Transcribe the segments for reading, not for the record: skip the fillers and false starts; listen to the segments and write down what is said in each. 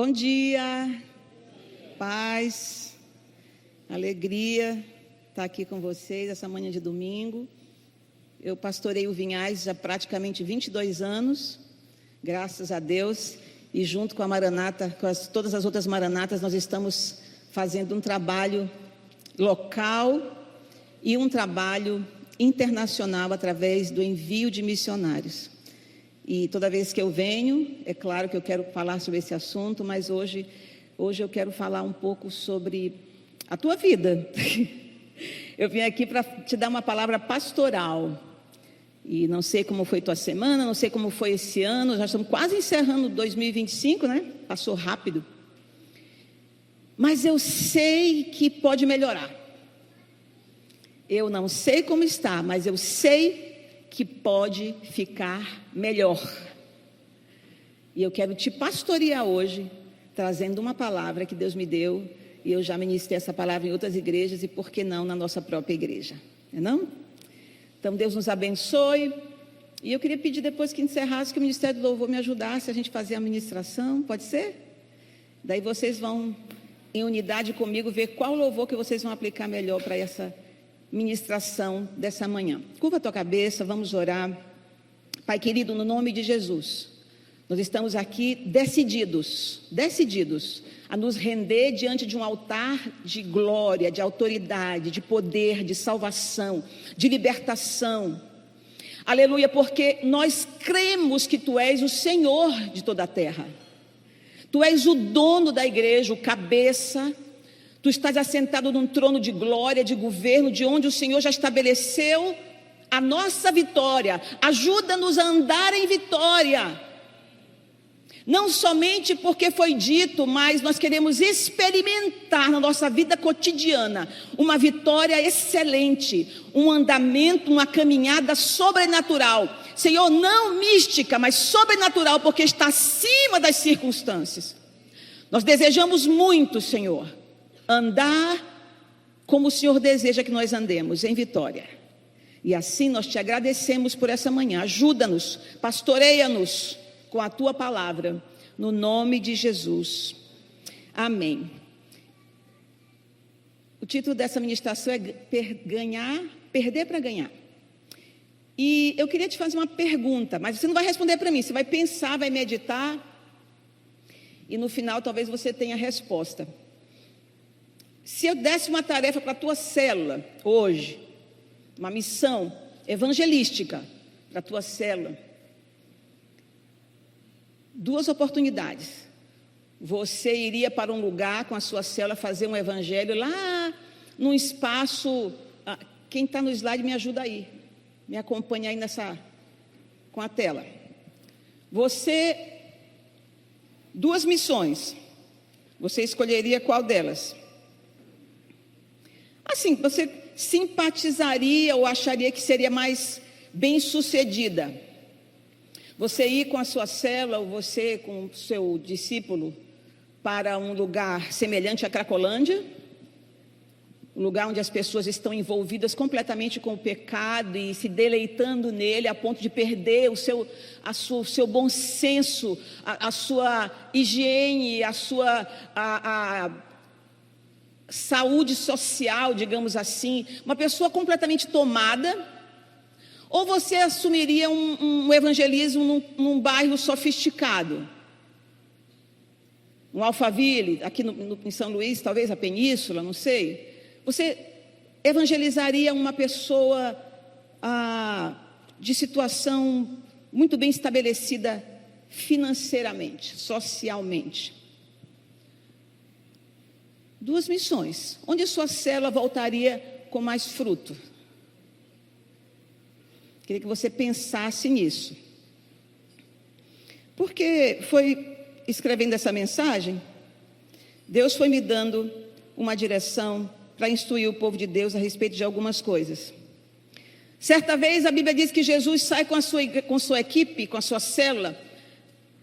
Bom dia, paz, alegria estar aqui com vocês essa manhã de domingo. Eu pastorei o Vinhais há praticamente 22 anos, graças a Deus, e junto com a Maranata, todas as outras Maranatas, nós estamos fazendo um trabalho local e um trabalho internacional através do envio de missionários. E toda vez que eu venho, é claro que eu quero falar sobre esse assunto, mas hoje eu quero falar um pouco sobre a tua vida. Eu vim aqui para te dar uma palavra pastoral. E não sei como foi tua semana, não sei como foi esse ano, já estamos quase encerrando 2025, né? Passou rápido. Mas eu sei que pode melhorar. Eu não sei como está, mas eu sei que pode ficar melhor. E eu quero te pastorear hoje, trazendo uma palavra que Deus me deu, e eu já ministrei essa palavra em outras igrejas, e por que não na nossa própria igreja, não? Então Deus nos abençoe, e eu queria pedir depois que encerrasse, que o Ministério do Louvor me ajudasse a gente fazer a ministração, pode ser? Daí vocês vão, em unidade comigo, ver qual louvor que vocês vão aplicar melhor para essa ministração dessa manhã. Curva a tua cabeça, vamos orar. Pai querido, no nome de Jesus, nós estamos aqui decididos a nos render diante de um altar de glória, de autoridade, de poder, de salvação, de libertação. Aleluia, porque nós cremos que Tu és o Senhor de toda a terra. Tu és o dono da igreja, o cabeça. Tu estás assentado num trono de glória, de governo, de onde o Senhor já estabeleceu a nossa vitória. Ajuda-nos a andar em vitória. Não somente porque foi dito, mas nós queremos experimentar na nossa vida cotidiana uma vitória excelente, um andamento, uma caminhada sobrenatural. Senhor, não mística, mas sobrenatural, porque está acima das circunstâncias. Nós desejamos muito, Senhor, andar como o Senhor deseja que nós andemos, em vitória. E assim nós te agradecemos por essa manhã. Ajuda-nos, pastoreia-nos com a tua palavra, no nome de Jesus. Amém. O título dessa ministração é Perder para Ganhar. E eu queria te fazer uma pergunta, mas você não vai responder para mim, você vai pensar, vai meditar, e no final talvez você tenha a resposta. Se eu desse uma tarefa para a tua célula hoje, uma missão evangelística para a tua célula, 2 oportunidades. Você iria para um lugar com a sua célula fazer um evangelho lá num espaço. Quem está no slide me ajuda aí, me acompanha aí com a tela. 2 missões. Você escolheria qual delas? Assim, você simpatizaria ou acharia que seria mais bem sucedida? Você ir com a sua célula ou você com o seu discípulo para um lugar semelhante à Cracolândia? Um lugar onde as pessoas estão envolvidas completamente com o pecado e se deleitando nele a ponto de perder o seu bom senso, a sua higiene, a sua saúde social, digamos assim, uma pessoa completamente tomada. Ou você assumiria um evangelismo num bairro sofisticado, um Alphaville, aqui em São Luís, talvez a Península, não sei. Você evangelizaria uma pessoa de situação muito bem estabelecida financeiramente, socialmente. 2 missões. Onde sua célula voltaria com mais fruto? Queria que você pensasse nisso. Porque foi escrevendo essa mensagem, Deus foi me dando uma direção para instruir o povo de Deus a respeito de algumas coisas. Certa vez a Bíblia diz que Jesus sai com sua equipe, com a sua célula,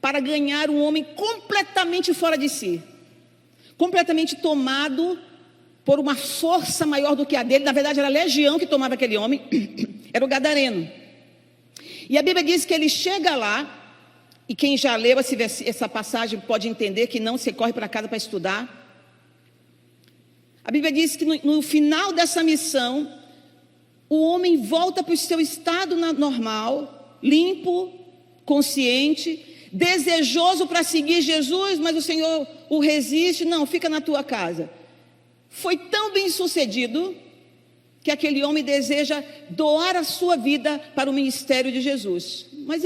para ganhar um homem completamente fora de si, completamente tomado por uma força maior do que a dele. Na verdade era a legião que tomava aquele homem, era o gadareno. E a Bíblia diz que ele chega lá E quem já leu essa passagem pode entender que não se corre para casa para estudar. A Bíblia diz que no final dessa missão, o homem volta para o seu estado normal, limpo, consciente, desejoso para seguir Jesus, mas o Senhor o resiste. Não, fica na tua casa. Foi tão bem sucedido que aquele homem deseja doar a sua vida para o ministério de Jesus. Mas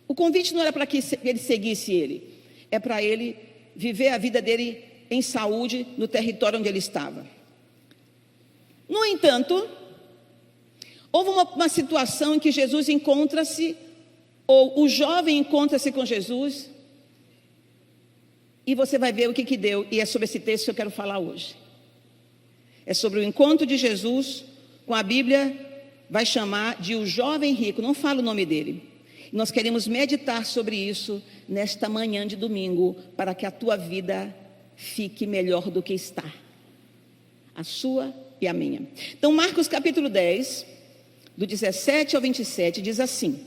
o convite não era para que ele seguisse ele, é para ele viver a vida dele em saúde no território onde ele estava. No entanto, houve uma situação em que Jesus encontra-se, ou o jovem encontra-se com Jesus, e você vai ver o que deu, e é sobre esse texto que eu quero falar hoje. É sobre o encontro de Jesus com a Bíblia, vai chamar de o jovem rico, não fala o nome dele. Nós queremos meditar sobre isso nesta manhã de domingo, para que a tua vida fique melhor do que está, a sua e a minha. Então, Marcos capítulo 10, do 17 ao 27, diz assim: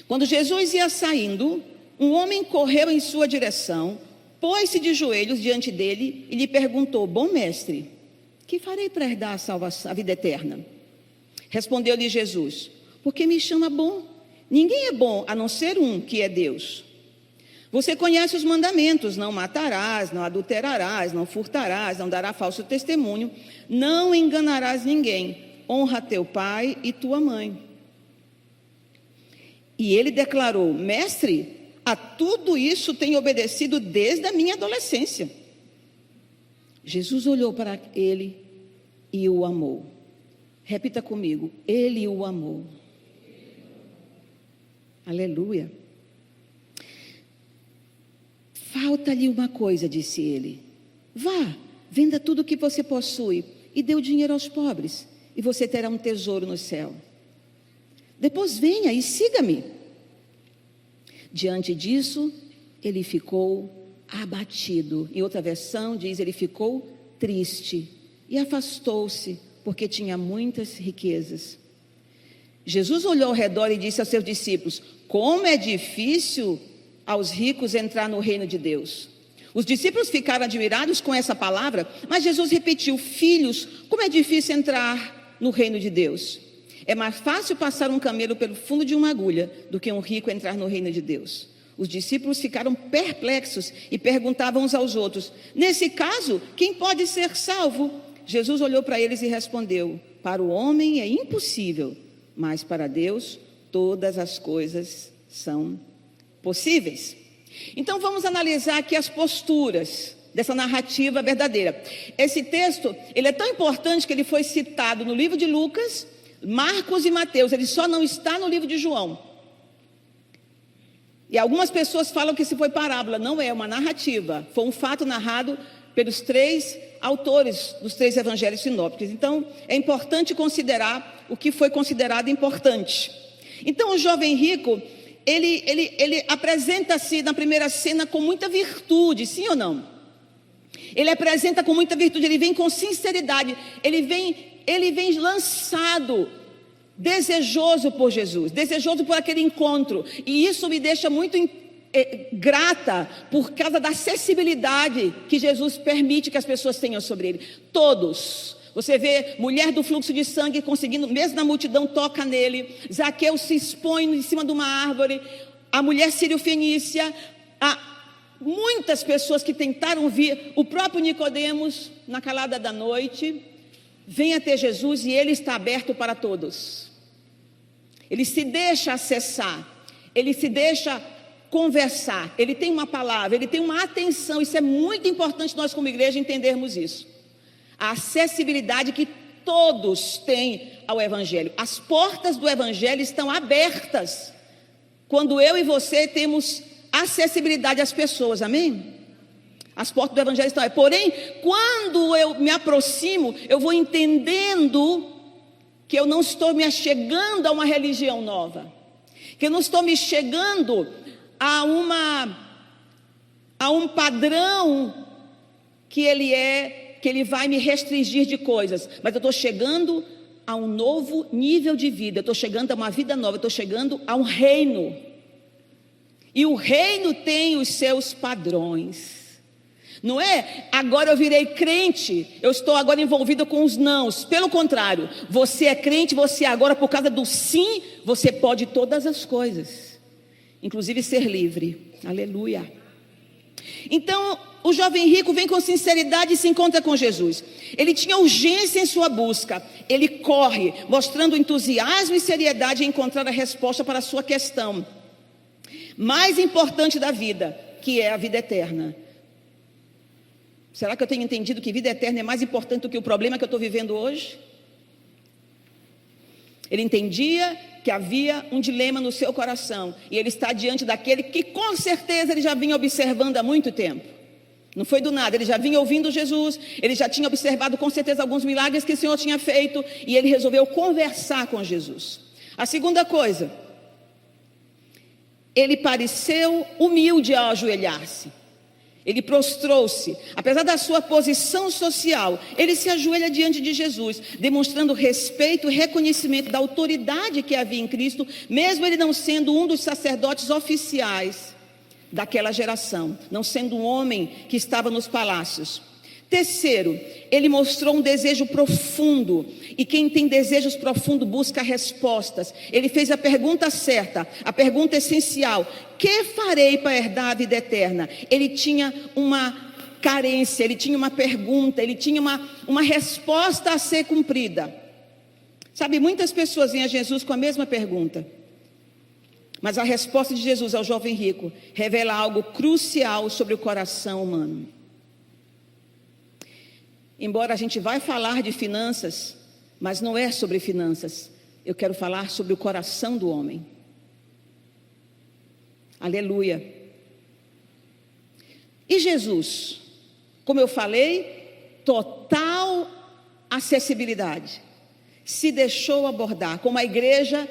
quando Jesus ia saindo, um homem correu em sua direção, pôs-se de joelhos diante dele e lhe perguntou: bom mestre, que farei para herdar a salvação, a vida eterna? Respondeu-lhe Jesus: por que me chama bom? Ninguém é bom a não ser um, que é Deus. Você conhece os mandamentos: não matarás, não adulterarás, não furtarás, não darás falso testemunho, não enganarás ninguém, honra teu pai e tua mãe. E ele declarou: mestre, a tudo isso tenho obedecido desde a minha adolescência. Jesus olhou para ele e o amou. Repita comigo: ele o amou. Aleluia. Falta-lhe uma coisa, disse ele. Vá, venda tudo o que você possui e dê o dinheiro aos pobres, e você terá um tesouro no céu. Depois venha e siga-me. Diante disso, ele ficou abatido. Em outra versão diz, ele ficou triste e afastou-se, porque tinha muitas riquezas. Jesus olhou ao redor e disse aos seus discípulos: como é difícil aos ricos entrar no reino de Deus. Os discípulos ficaram admirados com essa palavra, mas Jesus repetiu: filhos, como é difícil entrar no reino de Deus. É mais fácil passar um camelo pelo fundo de uma agulha do que um rico entrar no reino de Deus. Os discípulos ficaram perplexos e perguntavam uns aos outros: nesse caso, quem pode ser salvo? Jesus olhou para eles e respondeu: para o homem é impossível, mas para Deus todas as coisas são possíveis. Então vamos analisar aqui as posturas dessa narrativa verdadeira. Esse texto, ele é tão importante que ele foi citado no livro de Lucas, Marcos e Mateus. Ele só não está no livro de João. E algumas pessoas falam que isso foi parábola. Não é uma narrativa, foi um fato narrado pelos 3 autores dos 3 evangelhos sinópticos. Então é importante considerar o que foi considerado importante. Então o jovem rico, ele apresenta-se na primeira cena com muita virtude, sim ou não? Ele apresenta com muita virtude, ele vem com sinceridade, ele vem lançado, desejoso por Jesus, desejoso por aquele encontro. E isso me deixa muito grata por causa da acessibilidade que Jesus permite que as pessoas tenham sobre ele. Todos. Você vê mulher do fluxo de sangue conseguindo, mesmo na multidão, toca nele. Zaqueu se expõe em cima de uma árvore. A mulher sírio-fenícia. Muitas pessoas que tentaram vir. O próprio Nicodemos, na calada da noite, vem até Jesus e ele está aberto para todos. Ele se deixa acessar. Ele se deixa conversar. Ele tem uma palavra, ele tem uma atenção. Isso é muito importante nós como igreja entendermos isso. A acessibilidade que todos têm ao Evangelho. As portas do Evangelho estão abertas quando eu e você temos acessibilidade às pessoas, amém? As portas do Evangelho estão abertas. Porém, quando eu me aproximo, eu vou entendendo que eu não estou me achegando a uma religião nova, que eu não estou me chegando a um padrão que ele vai me restringir de coisas, mas eu estou chegando a um novo nível de vida, eu estou chegando a uma vida nova, eu estou chegando a um reino. E o reino tem os seus padrões. Não é, agora eu virei crente, eu estou agora envolvido com os nãos. Pelo contrário, você é crente, você agora, por causa do sim, você pode todas as coisas, inclusive ser livre. Aleluia. Então, o jovem rico vem com sinceridade e se encontra com Jesus. Ele tinha urgência em sua busca. Ele corre, mostrando entusiasmo e seriedade em encontrar a resposta para a sua questão mais importante da vida, que é a vida eterna. Será que eu tenho entendido que vida eterna é mais importante do que o problema que eu estou vivendo hoje? Ele entendia que havia um dilema no seu coração, e ele está diante daquele que com certeza ele já vinha observando há muito tempo. Não foi do nada, ele já vinha ouvindo Jesus, ele já tinha observado com certeza alguns milagres que o Senhor tinha feito, e ele resolveu conversar com Jesus. A segunda coisa, ele pareceu humilde ao ajoelhar-se. Ele prostrou-se, apesar da sua posição social, ele se ajoelha diante de Jesus, demonstrando respeito e reconhecimento da autoridade que havia em Cristo, mesmo ele não sendo um dos sacerdotes oficiais daquela geração, não sendo um homem que estava nos palácios. Terceiro, ele mostrou um desejo profundo, e quem tem desejos profundos busca respostas. Ele fez a pergunta certa, a pergunta essencial: que farei para herdar a vida eterna? Ele tinha uma carência, ele tinha uma pergunta, ele tinha uma resposta a ser cumprida. Sabe, muitas pessoas vêm a Jesus com a mesma pergunta, mas a resposta de Jesus ao jovem rico revela algo crucial sobre o coração humano. Embora a gente vai falar de finanças, mas não é sobre finanças. Eu quero falar sobre o coração do homem. Aleluia. E Jesus, como eu falei, total acessibilidade. Se deixou abordar, como a igreja,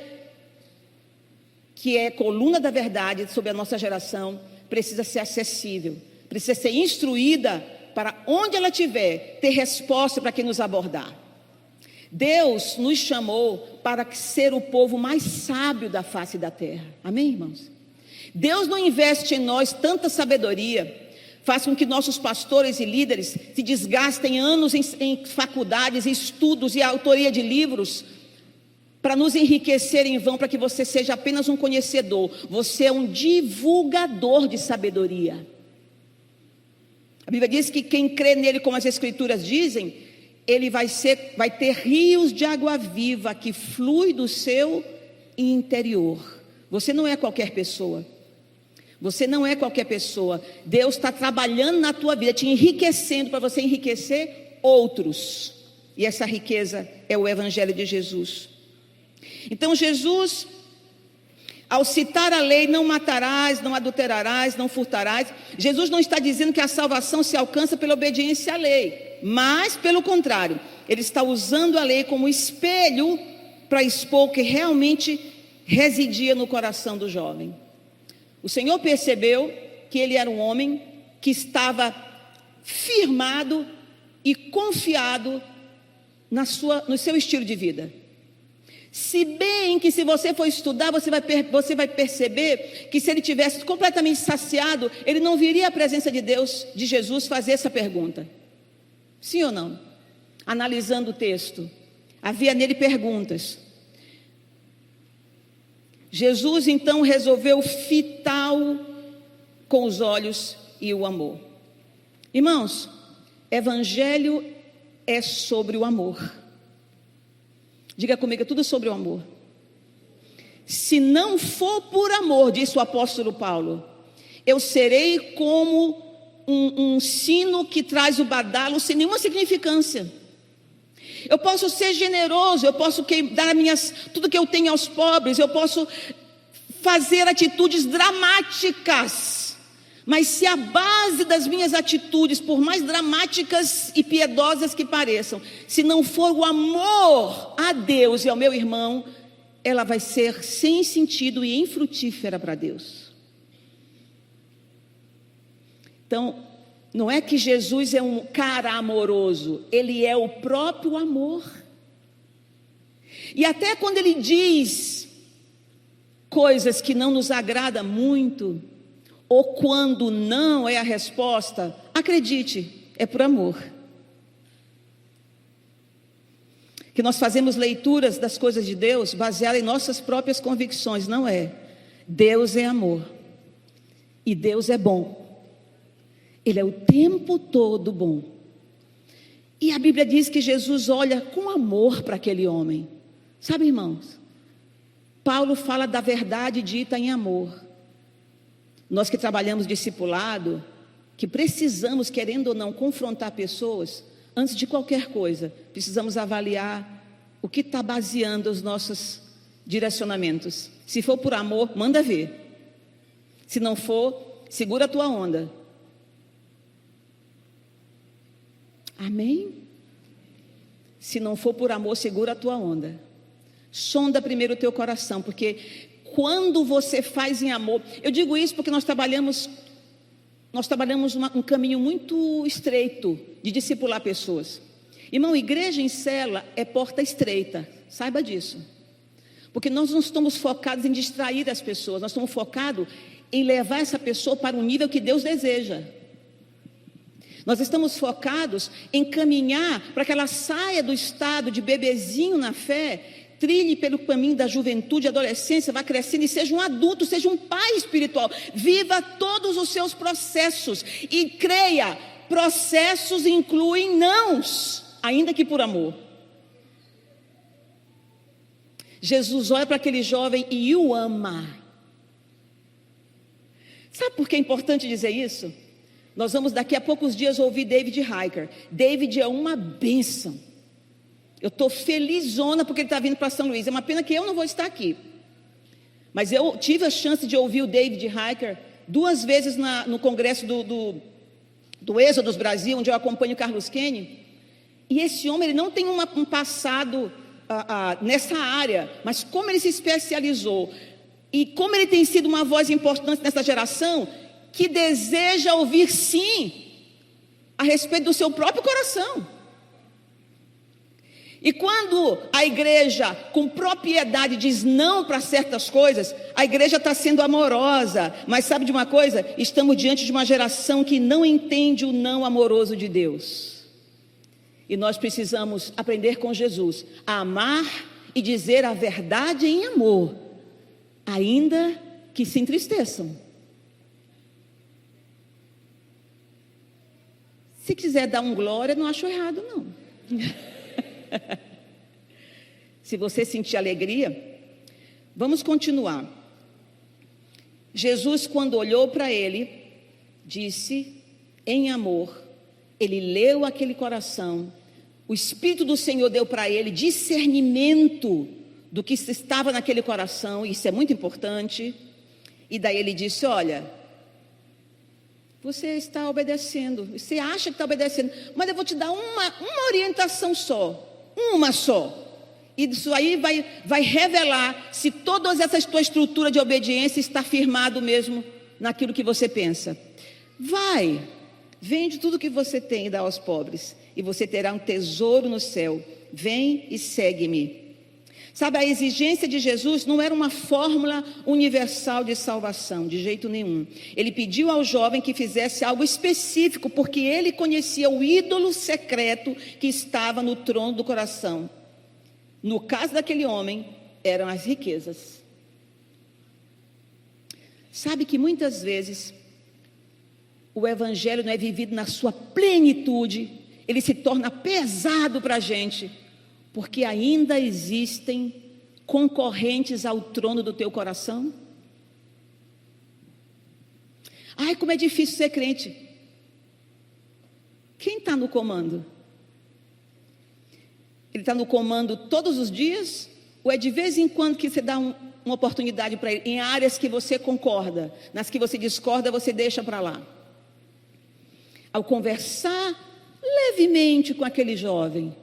que é coluna da verdade sobre a nossa geração, precisa ser acessível, precisa ser instruída para onde ela estiver, ter resposta para quem nos abordar. Deus nos chamou para ser o povo mais sábio da face da terra. Amém, irmãos? Deus não investe em nós tanta sabedoria, faz com que nossos pastores e líderes se desgastem anos em faculdades, estudos e autoria de livros, para nos enriquecer em vão, para que você seja apenas um conhecedor. Você é um divulgador de sabedoria. A Bíblia diz que quem crê nele, como as Escrituras dizem, ele vai ter rios de água viva que flui do seu interior. Você não é qualquer pessoa. Você não é qualquer pessoa. Deus está trabalhando na tua vida, te enriquecendo para você enriquecer outros. E essa riqueza é o Evangelho de Jesus. Então Jesus, ao citar a lei, não matarás, não adulterarás, não furtarás, Jesus não está dizendo que a salvação se alcança pela obediência à lei, mas pelo contrário, ele está usando a lei como espelho para expor o que realmente residia no coração do jovem. O Senhor percebeu que ele era um homem que estava firmado e confiado no seu estilo de vida. Se bem que, se você for estudar, você vai perceber que se ele tivesse completamente saciado, ele não viria à presença de Deus, de Jesus, fazer essa pergunta. Sim ou não? Analisando o texto, havia nele perguntas. Jesus então resolveu fitá-lo com os olhos e o amor. Irmãos, evangelho é sobre o amor. Diga comigo, é tudo sobre o amor. Se não for por amor, disse o apóstolo Paulo, eu serei como um sino que traz o badalo sem nenhuma significância. Eu posso ser generoso, eu posso dar tudo que eu tenho aos pobres, eu posso fazer atitudes dramáticas, mas se a base das minhas atitudes, por mais dramáticas e piedosas que pareçam, se não for o amor a Deus e ao meu irmão, ela vai ser sem sentido e infrutífera para Deus. Então, não é que Jesus é um cara amoroso, ele é o próprio amor. E até quando ele diz coisas que não nos agradam muito, ou quando não é a resposta, acredite, é por amor. Que nós fazemos leituras das coisas de Deus baseadas em nossas próprias convicções, não é. Deus é amor. E Deus é bom. Ele é o tempo todo bom. E a Bíblia diz que Jesus olha com amor para aquele homem. Sabe, irmãos? Paulo fala da verdade dita em amor. Nós que trabalhamos discipulado, que precisamos, querendo ou não, confrontar pessoas, antes de qualquer coisa, precisamos avaliar o que está baseando os nossos direcionamentos. Se for por amor, manda ver. Se não for, segura a tua onda. Amém? Se não for por amor, segura a tua onda. Sonda primeiro o teu coração, porque quando você faz em amor, eu digo isso porque nós trabalhamos um caminho muito estreito de discipular pessoas. Irmão, igreja em célula é porta estreita, saiba disso. Porque nós não estamos focados em distrair as pessoas, nós estamos focados em levar essa pessoa para um nível que Deus deseja. Nós estamos focados em caminhar para que ela saia do estado de bebezinho na fé, trilhe pelo caminho da juventude, adolescência, vá crescendo e seja um adulto, seja um pai espiritual. Viva todos os seus processos e creia, processos incluem nãos, ainda que por amor. Jesus olha para aquele jovem e o ama. Sabe por que é importante dizer isso? Nós vamos daqui a poucos dias ouvir David Hiker. David é uma bênção. Eu estou felizona porque ele está vindo para São Luís. É uma pena que eu não vou estar aqui. Mas eu tive a chance de ouvir o David Hiker 2 vezes no congresso do Êxodos Brasil, onde eu acompanho o Carlos Kenny. E esse homem, ele não tem um passado nessa área, mas como ele se especializou e como ele tem sido uma voz importante nessa geração, que deseja ouvir sim a respeito do seu próprio coração. E quando a igreja com propriedade diz não para certas coisas, a igreja está sendo amorosa. Mas sabe de uma coisa? Estamos diante de uma geração que não entende o não amoroso de Deus. E nós precisamos aprender com Jesus a amar e dizer a verdade em amor, ainda que se entristeçam. Se quiser dar um glória, não acho errado, não. Se você sentir alegria, vamos continuar. Jesus, quando olhou para ele, disse em amor, ele leu aquele coração, o Espírito do Senhor deu para ele discernimento do que estava naquele coração, isso é muito importante, e daí ele disse, olha, você está obedecendo, você acha que está obedecendo, mas eu vou te dar uma orientação só, uma só. E isso aí vai revelar se toda essa tua estrutura de obediência está firmado mesmo naquilo que você pensa. Vende tudo que você tem e dá aos pobres, e você terá um tesouro no céu. Vem e segue-me. Sabe, a exigência de Jesus não era uma fórmula universal de salvação, de jeito nenhum. Ele pediu ao jovem que fizesse algo específico, porque ele conhecia o ídolo secreto que estava no trono do coração. No caso daquele homem, eram as riquezas. Sabe que muitas vezes o evangelho não é vivido na sua plenitude, ele se torna pesado para a gente, porque ainda existem concorrentes ao trono do teu coração. Ai, como é difícil ser crente. Quem está no comando? Ele está no comando todos os dias? Ou é de vez em quando que você dá uma oportunidade para ele? Em áreas que você concorda, nas que você discorda, você deixa para lá. Ao conversar levemente com aquele jovem,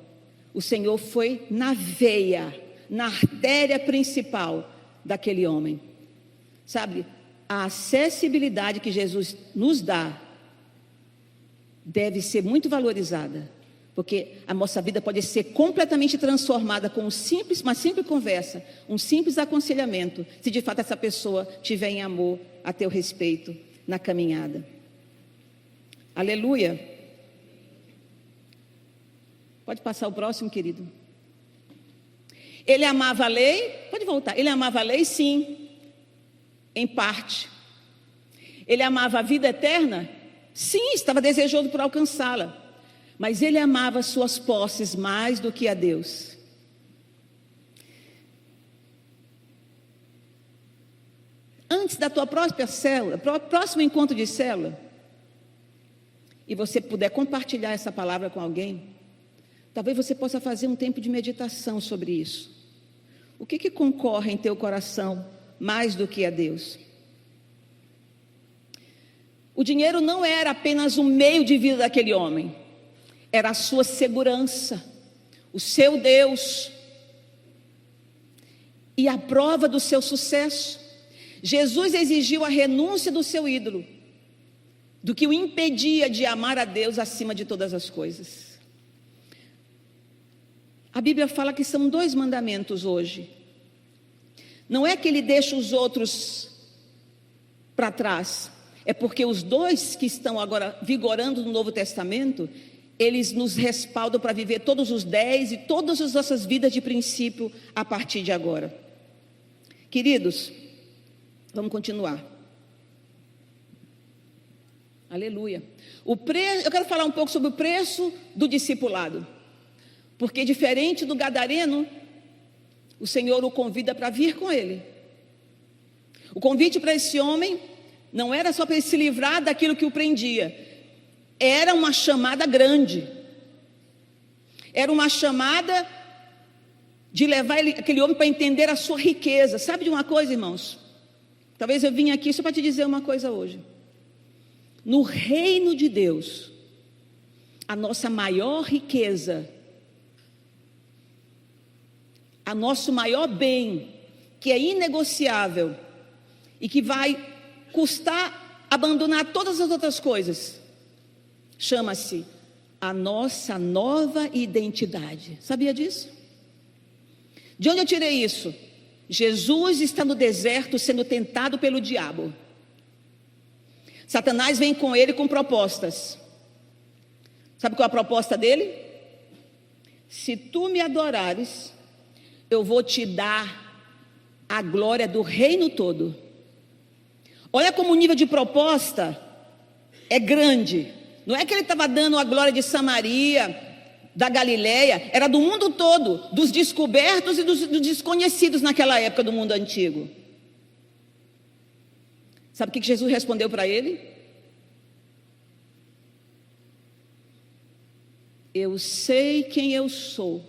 o Senhor foi na veia, na artéria principal daquele homem. Sabe, a acessibilidade que Jesus nos dá deve ser muito valorizada, porque a nossa vida pode ser completamente transformada com uma simples conversa, um simples aconselhamento, se de fato essa pessoa tiver em amor a teu respeito. na caminhada. Aleluia. Pode passar o próximo, querido. Ele amava a lei, pode voltar. Ele amava a lei, sim, em parte. Ele amava a vida eterna? Sim, estava desejoso por alcançá-la. Mas ele amava suas posses mais do que a Deus. Antes da tua própria célula, próximo encontro de célula, e você puder compartilhar essa palavra com alguém, talvez você possa fazer um tempo de meditação sobre isso. O que concorre em teu coração mais do que a Deus? O dinheiro não era apenas um meio de vida daquele homem, era a sua segurança, o seu Deus e a prova do seu sucesso. Jesus exigiu a renúncia do seu ídolo, do que o impedia de amar a Deus acima de todas as coisas. A Bíblia fala que são 2 mandamentos hoje. Não é que ele deixa os outros para trás, é porque os 2 que estão agora vigorando no Novo Testamento, eles nos respaldam para viver todos os 10 e todas as nossas vidas de princípio a partir de agora. Queridos, vamos continuar. Aleluia. Eu quero falar um pouco sobre o preço do discipulado. Porque diferente do gadareno, o Senhor o convida para vir com ele. O convite para esse homem não era só para ele se livrar daquilo que o prendia. Era uma chamada grande. Era uma chamada de levar aquele homem para entender a sua riqueza. Sabe de uma coisa, irmãos? Talvez eu vim aqui só para te dizer uma coisa hoje. No reino de Deus, a nossa maior riqueza, a nosso maior bem, que é inegociável e que vai custar abandonar todas as outras coisas, chama-se a nossa nova identidade. Sabia disso? De onde eu tirei isso? Jesus está no deserto sendo tentado pelo diabo. Satanás vem com ele com propostas. Sabe qual é a proposta dele? Se tu me adorares, eu vou te dar a glória do reino todo. Olha como o nível de proposta é grande. Não é que ele estava dando a glória de Samaria, da Galileia, era do mundo todo, dos descobertos e dos desconhecidos naquela época do mundo antigo. Sabe o que Jesus respondeu para ele? Eu sei quem eu sou.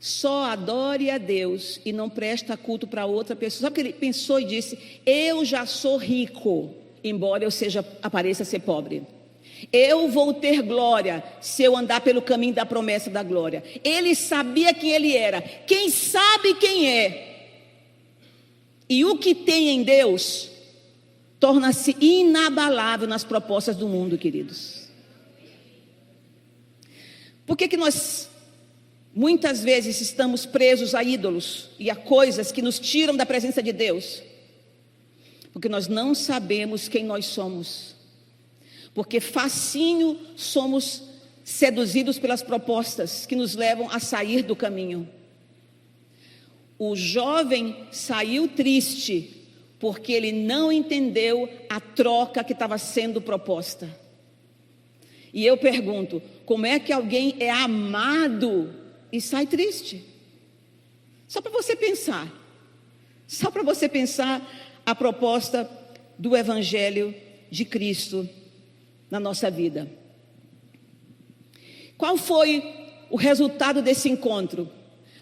Só adore a Deus e não presta culto para outra pessoa. Sabe o que ele pensou e disse? Eu já sou rico, embora eu apareça ser pobre. Eu vou ter glória se eu andar pelo caminho da promessa da glória. Ele sabia quem ele era. Quem sabe quem é e o que tem em Deus torna-se inabalável nas propostas do mundo, queridos. Por que nós muitas vezes estamos presos a ídolos e a coisas que nos tiram da presença de Deus? Porque nós não sabemos quem nós somos. Porque facinho somos seduzidos pelas propostas que nos levam a sair do caminho. O jovem saiu triste porque ele não entendeu a troca que estava sendo proposta. E eu pergunto, como é que alguém é amado e sai triste? Só para você pensar. Só para você pensar a proposta do Evangelho de Cristo na nossa vida. Qual foi o resultado desse encontro?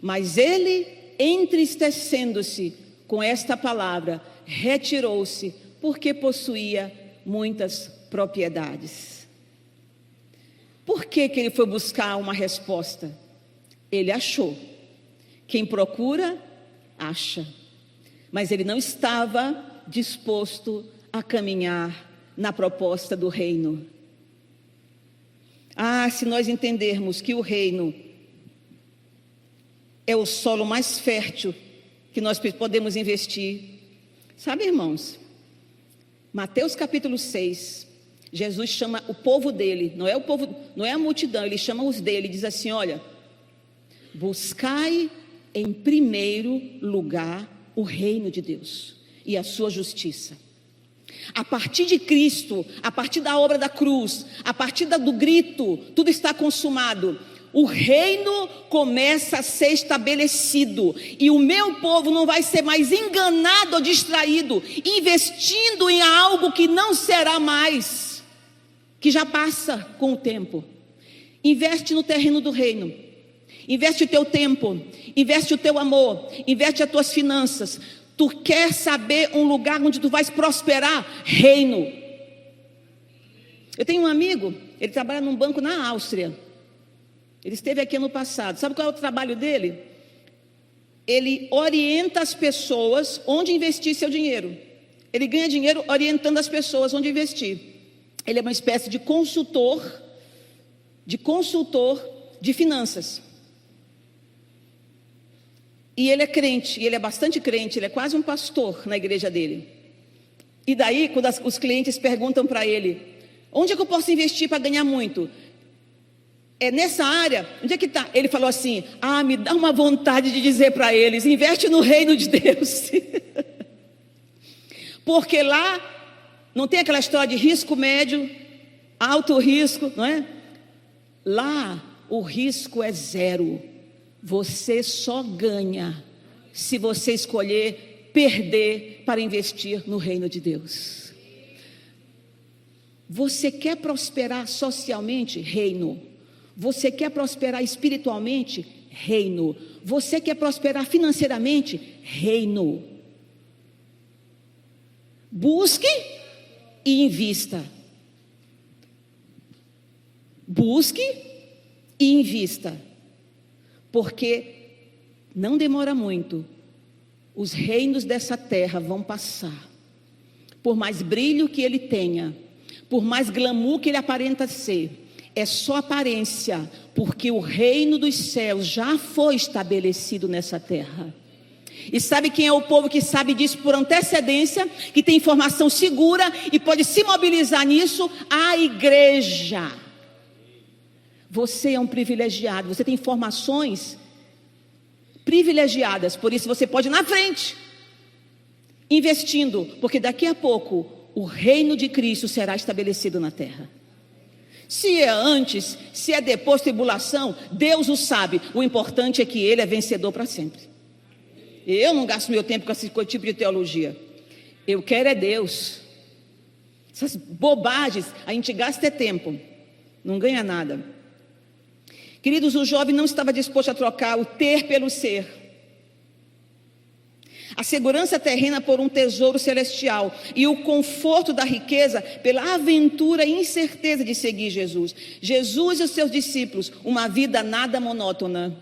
Mas ele, entristecendo-se com esta palavra, retirou-se, porque possuía muitas propriedades. Por que ele foi buscar uma resposta? Ele achou. Quem procura, acha. Mas ele não estava disposto a caminhar na proposta do reino. Se nós entendermos que o reino é o solo mais fértil que nós podemos investir. Sabe, irmãos, Mateus capítulo 6, Jesus chama o povo dele, não é o povo, não é a multidão, ele chama os dele, diz assim: olha, buscai em primeiro lugar o reino de Deus e a sua justiça. A partir de Cristo, a partir da obra da cruz, a partir do grito, tudo está consumado, o reino começa a ser estabelecido, e o meu povo não vai ser mais enganado ou distraído, investindo em algo que não será mais, que já passa com o tempo. Investe no terreno do reino, investe o teu tempo, investe o teu amor, investe as tuas finanças. Tu quer saber um lugar onde tu vais prosperar? Reino. Eu tenho um amigo, ele trabalha num banco na Áustria. Ele esteve aqui ano passado. Sabe qual é o trabalho dele? Ele orienta as pessoas onde investir seu dinheiro. Ele ganha dinheiro orientando as pessoas onde investir. Ele é uma espécie de consultor de finanças. E ele é crente, e ele é bastante crente, ele é quase um pastor na igreja dele. E daí, quando os clientes perguntam para ele: onde é que eu posso investir para ganhar muito? É nessa área, onde é que está? Ele falou assim: me dá uma vontade de dizer para eles: investe no reino de Deus. Porque lá não tem aquela história de risco médio, alto risco, não é? Lá o risco é zero. Você só ganha se você escolher perder para investir no reino de Deus. Você quer prosperar socialmente? Reino. Você quer prosperar espiritualmente? Reino. Você quer prosperar financeiramente? Reino. Busque e invista. Busque e invista. Porque não demora muito, os reinos dessa terra vão passar. Por mais brilho que ele tenha, por mais glamour que ele aparenta ser, é só aparência, porque o reino dos céus já foi estabelecido nessa terra. E sabe quem é o povo que sabe disso por antecedência, que tem informação segura e pode se mobilizar nisso? A igreja. Você é um privilegiado, você tem informações privilegiadas, por isso você pode ir na frente, investindo, porque daqui a pouco o reino de Cristo será estabelecido na terra. Se é antes, se é depois tribulação, Deus o sabe, o importante é que Ele é vencedor para sempre. Eu não gasto meu tempo com esse tipo de teologia, eu quero é Deus. Essas bobagens, a gente gasta é tempo, não ganha nada. Queridos, o jovem não estava disposto a trocar o ter pelo ser, a segurança terrena por um tesouro celestial e o conforto da riqueza pela aventura e incerteza de seguir Jesus. Jesus e os seus discípulos, uma vida nada monótona.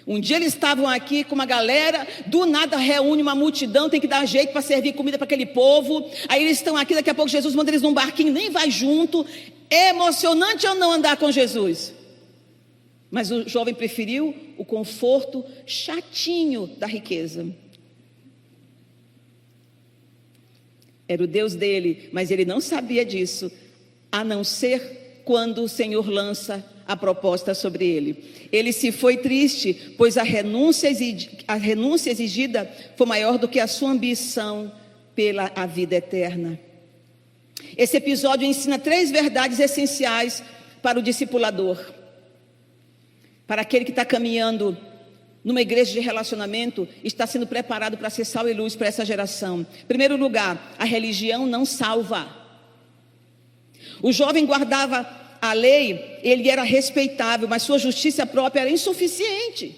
Um dia eles estavam aqui com uma galera, do nada reúne uma multidão, tem que dar jeito para servir comida para aquele povo. Aí eles estão aqui, daqui a pouco Jesus manda eles num barquinho, nem vai junto. É emocionante ou não andar com Jesus? Mas o jovem preferiu o conforto chatinho da riqueza. Era o Deus dele, mas ele não sabia disso, a não ser quando o Senhor lança a proposta sobre ele. Ele se foi triste, pois a renúncia exigida foi maior do que a sua ambição pela a vida eterna. Esse episódio ensina 3 verdades essenciais para o discipulador, para aquele que está caminhando numa igreja de relacionamento, está sendo preparado para ser sal e luz para essa geração. Em primeiro lugar, a religião não salva. O jovem guardava a lei, ele era respeitável, mas sua justiça própria era insuficiente.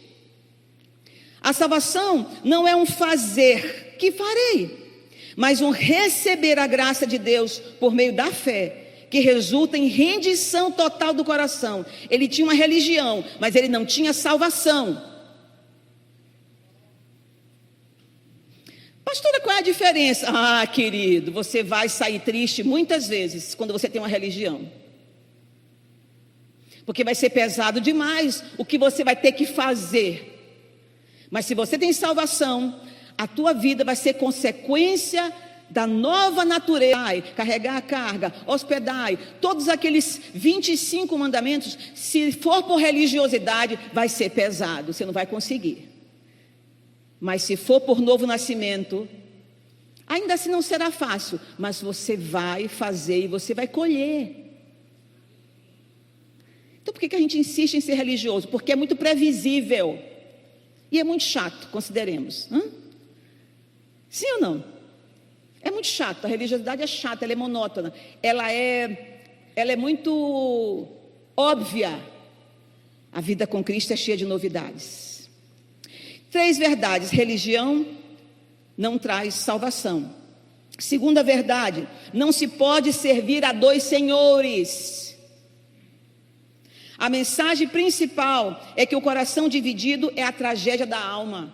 A salvação não é um fazer, que farei, mas um receber a graça de Deus por meio da fé, que resulta em rendição total do coração. Ele tinha uma religião, mas ele não tinha salvação. Pastora, qual é a diferença? Querido, você vai sair triste muitas vezes quando você tem uma religião, porque vai ser pesado demais o que você vai ter que fazer. Mas se você tem salvação, a tua vida vai ser consequência da nova natureza, carregar a carga, hospedai, todos aqueles 25 mandamentos, se for por religiosidade, vai ser pesado, você não vai conseguir. Mas se for por novo nascimento, ainda assim não será fácil, mas você vai fazer e você vai colher. Então por que a gente insiste em ser religioso? Porque é muito previsível e é muito chato, consideremos. Sim ou não? É muito chato, a religiosidade é chata, ela é monótona, ela é muito óbvia. A vida com Cristo é cheia de novidades. 3 verdades: religião não traz salvação. Segunda verdade: não se pode servir a 2 senhores. A mensagem principal é que o coração dividido é a tragédia da alma.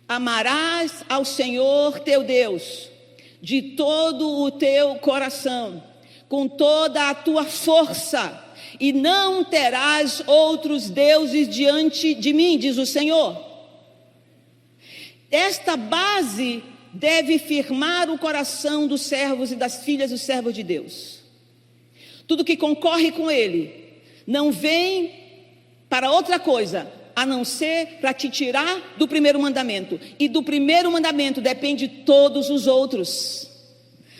Amarás ao Senhor teu Deus de todo o teu coração, com toda a tua força, e não terás outros deuses diante de mim, diz o Senhor. Esta base deve firmar o coração dos servos e das filhas dos servos de Deus. Tudo que concorre com ele não vem para outra coisa a não ser para te tirar do primeiro mandamento. E do primeiro mandamento depende todos os outros.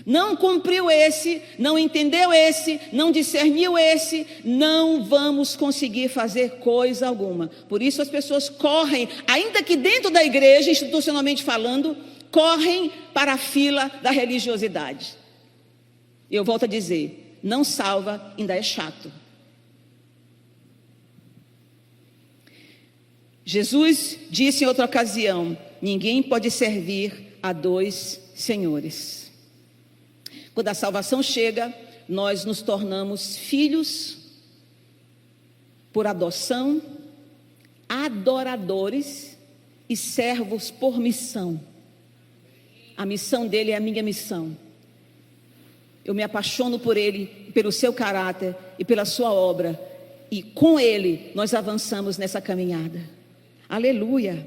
Não cumpriu esse, não entendeu esse, não discerniu esse, não vamos conseguir fazer coisa alguma. Por isso as pessoas correm, ainda que dentro da igreja, institucionalmente falando, correm para a fila da religiosidade. Eu volto a dizer, não salva, ainda é chato. Jesus disse em outra ocasião: ninguém pode servir a 2 senhores. Quando a salvação chega, nós nos tornamos filhos por adoção, adoradores e servos por missão. A missão dele é a minha missão. Eu me apaixono por ele, pelo seu caráter e pela sua obra, e com ele nós avançamos nessa caminhada. Aleluia,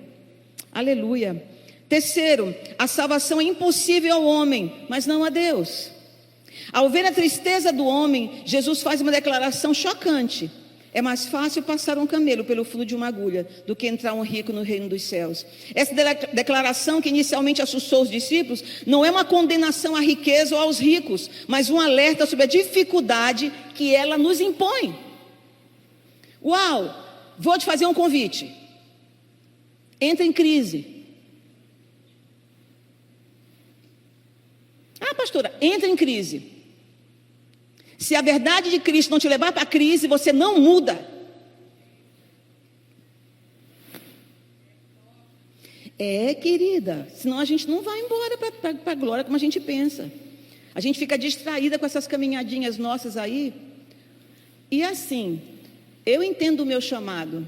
aleluia. Terceiro, a salvação é impossível ao homem, mas não a Deus. Ao ver a tristeza do homem, Jesus faz uma declaração chocante: é mais fácil passar um camelo pelo fundo de uma agulha do que entrar um rico no reino dos céus. Essa declaração, que inicialmente assustou os discípulos, não é uma condenação à riqueza ou aos ricos, mas um alerta sobre a dificuldade que ela nos impõe. Uau, vou te fazer um convite. Entra em crise. Ah, pastora, entra em crise. Se a verdade de Cristo não te levar para a crise, você não muda. Querida, senão a gente não vai embora para a glória como a gente pensa. A gente fica distraída com essas caminhadinhas nossas aí. E assim, eu entendo o meu chamado.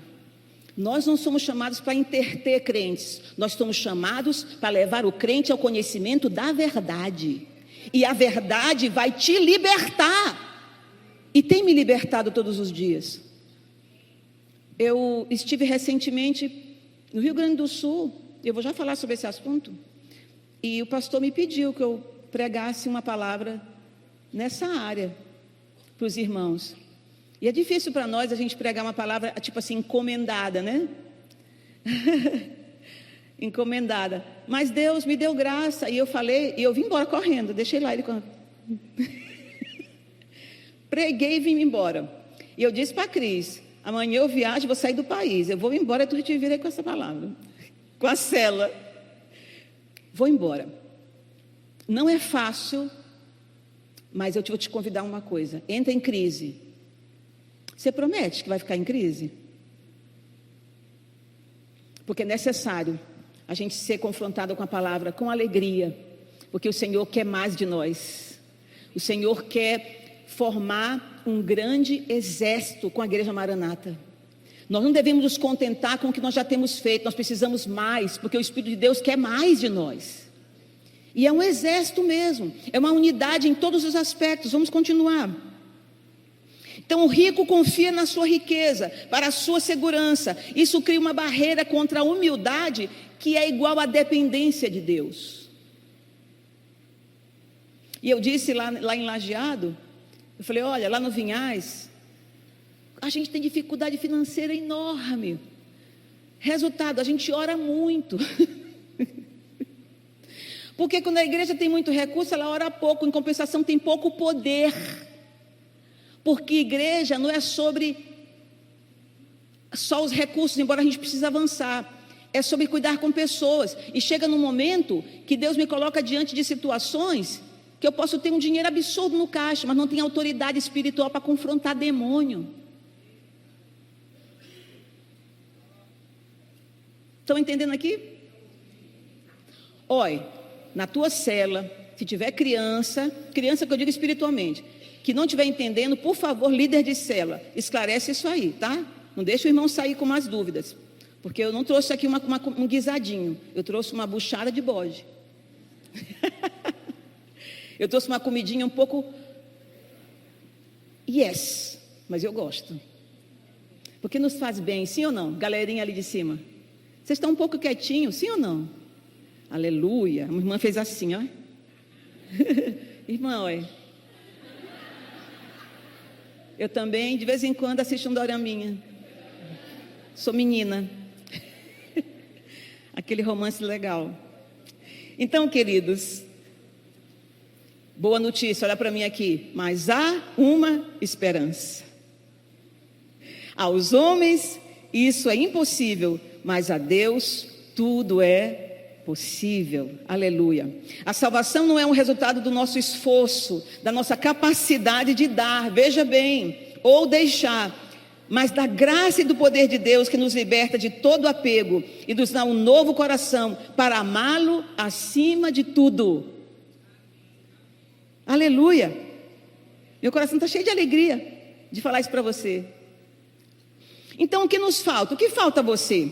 Nós não somos chamados para interter crentes. Nós somos chamados para levar o crente ao conhecimento da verdade. E a verdade vai te libertar. E tem me libertado todos os dias. Eu estive recentemente no Rio Grande do Sul. Eu vou já falar sobre esse assunto. E o pastor me pediu que eu pregasse uma palavra nessa área para os irmãos. E é difícil para nós a gente pregar uma palavra tipo assim, encomendada, né? Encomendada. Mas Deus me deu graça. E eu falei, e eu vim embora correndo. Deixei lá ele preguei e vim embora. E eu disse para a Cris: amanhã eu viajo, vou sair do país. Eu vou embora e tu te vira com essa palavra. Com a cela. Vou embora. Não é fácil, mas eu vou te convidar uma coisa. Entra em crise. Você promete que vai ficar em crise? Porque é necessário a gente ser confrontado com a palavra com alegria, porque o Senhor quer mais de nós. O Senhor quer formar um grande exército com a Igreja Maranata. Nós não devemos nos contentar com o que nós já temos feito, nós precisamos mais, porque o Espírito de Deus quer mais de nós. E é um exército mesmo, é uma unidade em todos os aspectos. Vamos continuar. Então o rico confia na sua riqueza, para a sua segurança. Isso cria uma barreira contra a humildade, que é igual à dependência de Deus. E eu disse lá em Lajeado, eu falei, olha, lá no Vinhais, a gente tem dificuldade financeira enorme. Resultado, a gente ora muito. Porque quando a igreja tem muito recurso, ela ora pouco, em compensação tem pouco poder. Porque igreja não é sobre só os recursos, embora a gente precise avançar. É sobre cuidar com pessoas. E chega num momento que Deus me coloca diante de situações que eu posso ter um dinheiro absurdo no caixa, mas não tenho autoridade espiritual para confrontar demônio. Estão entendendo aqui? Olha, na tua cela, se tiver criança que eu digo espiritualmente, que não estiver entendendo, por favor, líder de cela, esclarece isso aí, tá? Não deixa o irmão sair com umas dúvidas. Porque eu não trouxe aqui um guisadinho, eu trouxe uma buchada de bode. Eu trouxe uma comidinha um pouco... Yes, mas eu gosto. Porque nos faz bem, sim ou não? Galerinha ali de cima. Vocês estão um pouco quietinhos, sim ou não? Aleluia. A minha irmã fez assim, ó. Irmã, olha. Eu também, de vez em quando, assisto um doraminha. Sou menina. Aquele romance legal. Então, queridos, boa notícia, olha para mim aqui. Mas há uma esperança. Aos homens isso é impossível, mas a Deus tudo é possível. Aleluia. A salvação não é um resultado do nosso esforço, da nossa capacidade de dar, veja bem, ou deixar, mas da graça e do poder de Deus que nos liberta de todo apego e nos dá um novo coração para amá-lo acima de tudo. Aleluia. Meu coração está cheio de alegria de falar isso para você. Então o que nos falta? O que falta a você?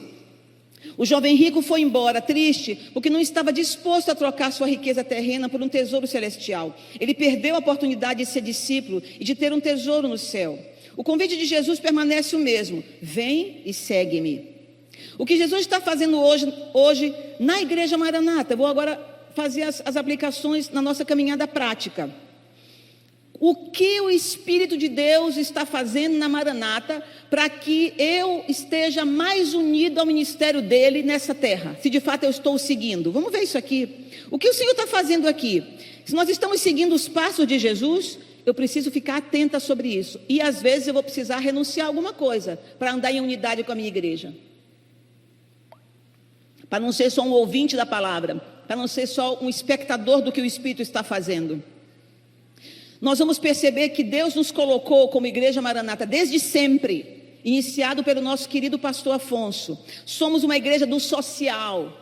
O jovem rico foi embora triste porque não estava disposto a trocar sua riqueza terrena por um tesouro celestial. Ele perdeu a oportunidade de ser discípulo e de ter um tesouro no céu. O convite de Jesus permanece o mesmo: vem e segue-me. O que Jesus está fazendo hoje na Igreja Maranata, eu vou agora fazer as aplicações na nossa caminhada prática. O que o Espírito de Deus está fazendo na Maranata para que eu esteja mais unido ao ministério dele nessa terra? Se de fato eu estou seguindo. Vamos ver isso aqui. O que o Senhor está fazendo aqui? Se nós estamos seguindo os passos de Jesus, eu preciso ficar atenta sobre isso. E às vezes eu vou precisar renunciar a alguma coisa para andar em unidade com a minha igreja. Para não ser só um ouvinte da palavra. Para não ser só um espectador do que o Espírito está fazendo. Nós vamos perceber que Deus nos colocou como Igreja Maranata desde sempre, iniciado pelo nosso querido pastor Afonso. Somos uma igreja do social.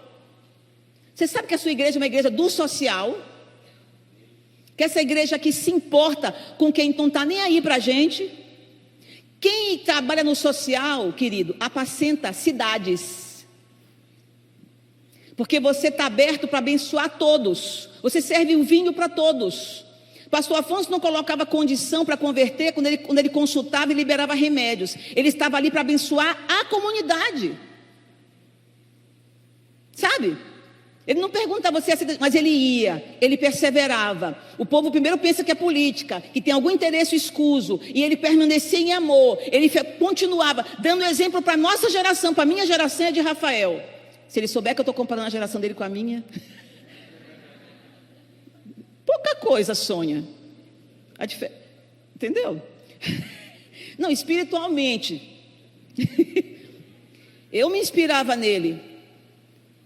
Você sabe que a sua igreja é uma igreja do social? Que essa igreja aqui se importa com quem não está nem aí para a gente. Quem trabalha no social, querido, apacenta cidades. Porque você está aberto para abençoar todos. Você serve um vinho para todos. Pastor Afonso não colocava condição para converter quando ele consultava e liberava remédios. Ele estava ali para abençoar a comunidade. Sabe? Ele não pergunta a você, mas ele ia, ele perseverava. O povo primeiro pensa que é política, que tem algum interesse escuso, e ele permanecia em amor. Ele continuava dando exemplo para a nossa geração, para a minha geração é de Rafael. Se ele souber que eu estou comparando a geração dele com a minha... Pouca coisa, Sônia. Entendeu? Não, espiritualmente. Eu me inspirava nele.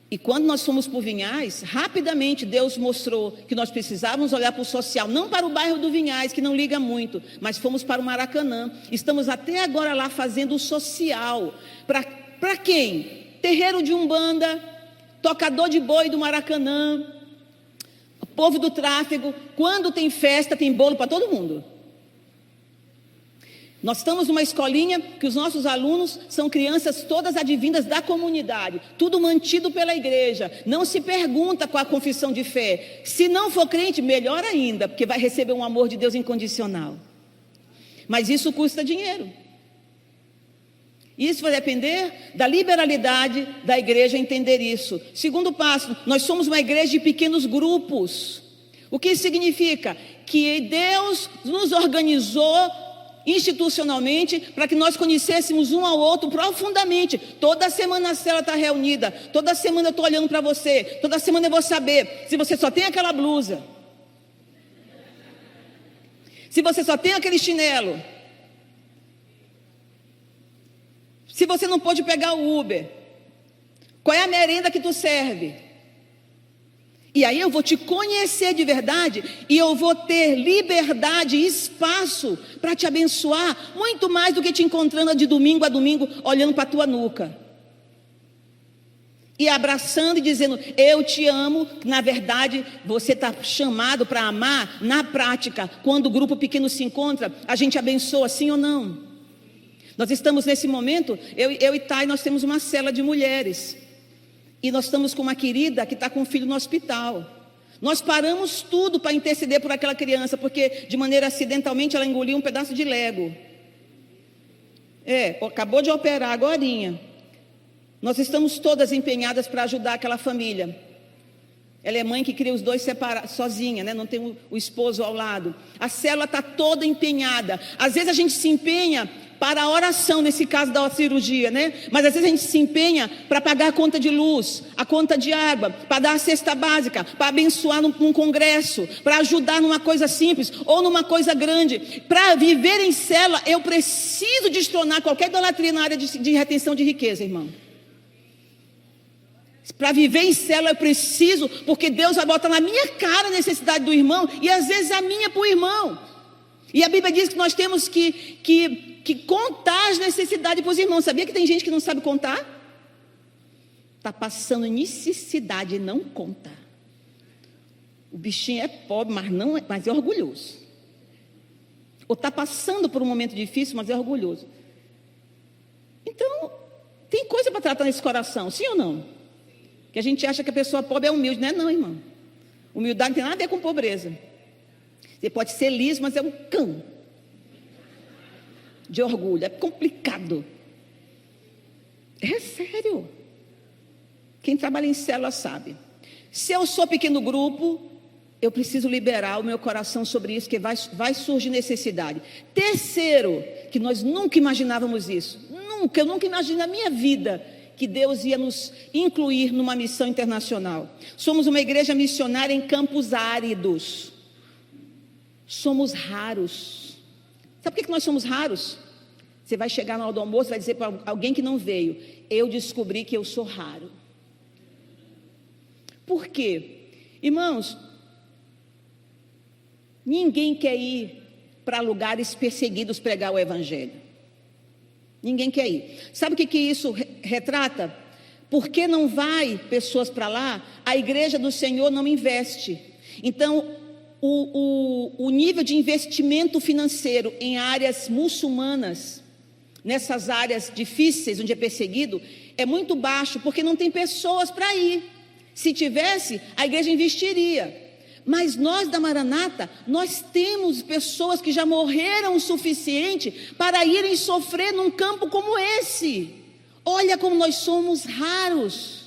E quando nós fomos para o Vinhais, rapidamente Deus mostrou que nós precisávamos olhar para o social. Não para o bairro do Vinhais, que não liga muito, mas fomos para o Maracanã. Estamos até agora lá fazendo o social. Para quem? Terreiro de Umbanda, tocador de boi do Maracanã, povo do tráfego. Quando tem festa, tem bolo para todo mundo. Nós estamos numa escolinha que os nossos alunos são crianças todas advindas da comunidade, tudo mantido pela igreja. Não se pergunta qual a confissão de fé. Se não for crente, melhor ainda, porque vai receber um amor de Deus incondicional. Mas isso custa dinheiro. Isso vai depender da liberalidade da igreja entender isso. Segundo passo, nós somos uma igreja de pequenos grupos. O que isso significa? Que Deus nos organizou institucionalmente para que nós conhecêssemos um ao outro profundamente. Toda semana a célula está reunida, toda semana eu estou olhando para você, toda semana eu vou saber se você só tem aquela blusa, se você só tem aquele chinelo, se você não pode pegar o Uber, qual é a merenda que tu serve. E aí eu vou te conhecer de verdade e eu vou ter liberdade e espaço para te abençoar, muito mais do que te encontrando de domingo a domingo, olhando para a tua nuca. E abraçando e dizendo, eu te amo. Na verdade, você está chamado para amar na prática. Quando o grupo pequeno se encontra, a gente abençoa, sim ou não? Nós estamos nesse momento, eu e Thay, nós temos uma célula de mulheres. E nós estamos com uma querida que está com um filho no hospital. Nós paramos tudo para interceder por aquela criança, porque de maneira acidentalmente ela engoliu um pedaço de Lego. Acabou de operar agorinha. Nós estamos todas empenhadas para ajudar aquela família. Ela é mãe que cria os dois sozinha, né? Não tem o esposo ao lado. A célula está toda empenhada. Às vezes a gente se empenha para a oração, nesse caso da cirurgia, né? Mas às vezes a gente se empenha para pagar a conta de luz, a conta de água, para dar a cesta básica, para abençoar num congresso, para ajudar numa coisa simples ou numa coisa grande. Para viver em célula, eu preciso destronar qualquer idolatria na área de retenção de riqueza, irmão. Para viver em célula eu preciso, porque Deus vai botar na minha cara a necessidade do irmão e às vezes a minha para o irmão. E a Bíblia diz que nós temos que contar as necessidades para os irmãos. Sabia que tem gente que não sabe contar? Está passando necessidade e não conta. O bichinho é pobre, mas é orgulhoso. Ou está passando por um momento difícil, mas é orgulhoso. Então, tem coisa para tratar nesse coração, sim ou não? Que a gente acha que a pessoa pobre é humilde. Não é não, irmão. Humildade não tem nada a ver com pobreza. Você pode ser liso, mas é um cão de orgulho. É complicado. É sério. Quem trabalha em célula sabe. Se eu sou pequeno grupo, eu preciso liberar o meu coração sobre isso, que vai surgir necessidade. Terceiro, que nós nunca imaginávamos isso. Eu nunca imaginei na minha vida que Deus ia nos incluir numa missão internacional. Somos uma igreja missionária em campos áridos. Somos raros. Sabe por que nós somos raros? Você vai chegar na hora do almoço e vai dizer para alguém que não veio, eu descobri que eu sou raro. Por quê? Irmãos, ninguém quer ir para lugares perseguidos pregar o evangelho. Ninguém quer ir. Sabe o que isso retrata? Porque não vai pessoas para lá, a igreja do Senhor não investe. Então, o nível de investimento financeiro em áreas muçulmanas, nessas áreas difíceis, onde é perseguido, é muito baixo, porque não tem pessoas para ir. Se tivesse, a igreja investiria. Mas nós da Maranata, nós temos pessoas que já morreram o suficiente para irem sofrer num campo como esse. Olha como nós somos raros.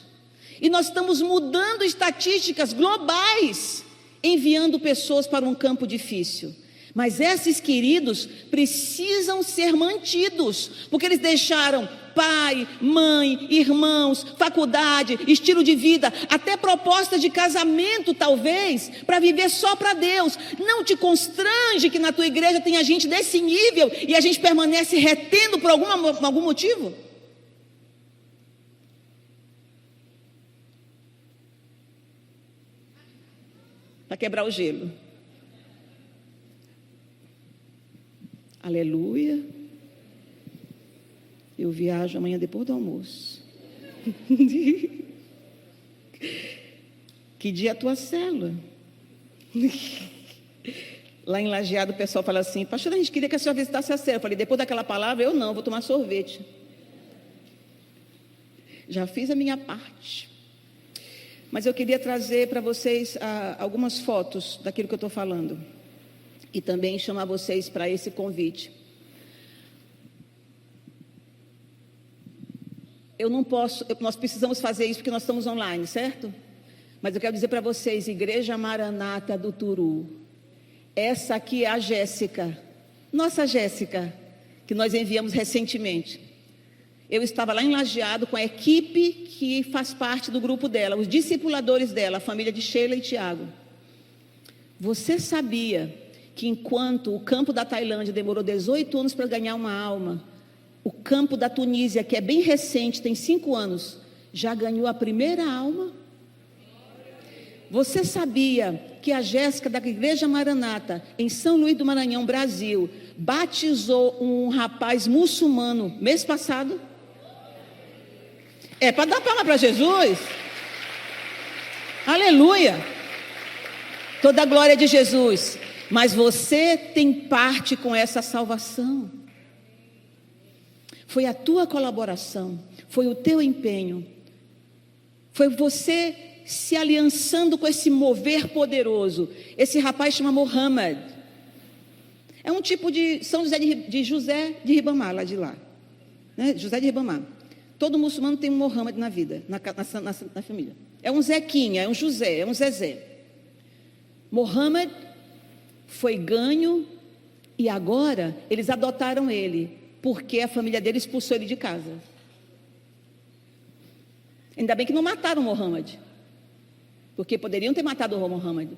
E nós estamos mudando estatísticas globais, enviando pessoas para um campo difícil. Mas esses queridos precisam ser mantidos, porque eles deixaram pai, mãe, irmãos, faculdade, estilo de vida, até proposta de casamento talvez, para viver só para Deus. Não te constrange que na tua igreja tenha gente desse nível e a gente permanece retendo por algum motivo? Para quebrar o gelo. Aleluia. Eu viajo amanhã depois do almoço. Que dia é a tua célula? Lá em Lajeado o pessoal fala assim, pastor, a gente queria que a senhora visitasse a célula. Eu falei, depois daquela palavra, eu não, vou tomar sorvete. Já fiz a minha parte. Mas eu queria trazer para vocês algumas fotos daquilo que eu estou falando. E também chamar vocês para esse convite. Nós precisamos fazer isso porque nós estamos online, certo? Mas eu quero dizer para vocês, Igreja Maranata do Turu, essa aqui é a Jéssica, nossa Jéssica, que nós enviamos recentemente. Eu estava lá em Lajeado com a equipe que faz parte do grupo dela, os discipuladores dela, a família de Sheila e Tiago. Você sabia que enquanto o campo da Tailândia demorou 18 anos para ganhar uma alma, o campo da Tunísia, que é bem recente, tem 5 anos, já ganhou a primeira alma? Você sabia que a Jéssica da Igreja Maranata, em São Luís do Maranhão, Brasil, batizou um rapaz muçulmano mês passado? É para dar palma para Jesus? Aleluia! Toda a glória de Jesus. Mas você tem parte com essa salvação. Foi a tua colaboração, foi o teu empenho, foi você se aliançando com esse mover poderoso. Esse rapaz chama Mohammed. É um tipo de São José de José de Ribamar, lá de lá, né? José de Ribamar. Todo muçulmano tem um Mohammed na vida, na família. É um Zequinha, é um José, é um Zezé. Mohammed foi ganho e agora eles adotaram ele, porque a família dele expulsou ele de casa. Ainda bem que não mataram Mohammed, porque poderiam ter matado o Mohammed.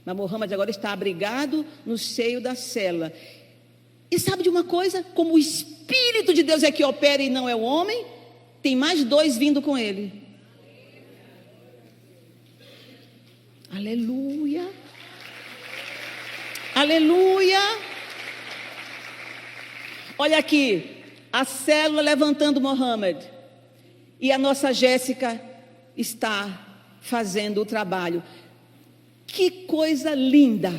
Mas Mohammed agora está abrigado no seio da cela. E sabe de uma coisa? Como o Espírito de Deus é que opera e não é o homem, tem mais 2 vindo com ele. Aleluia. Aleluia. Olha aqui, a célula levantando Mohammed. E a nossa Jéssica está fazendo o trabalho. Que coisa linda.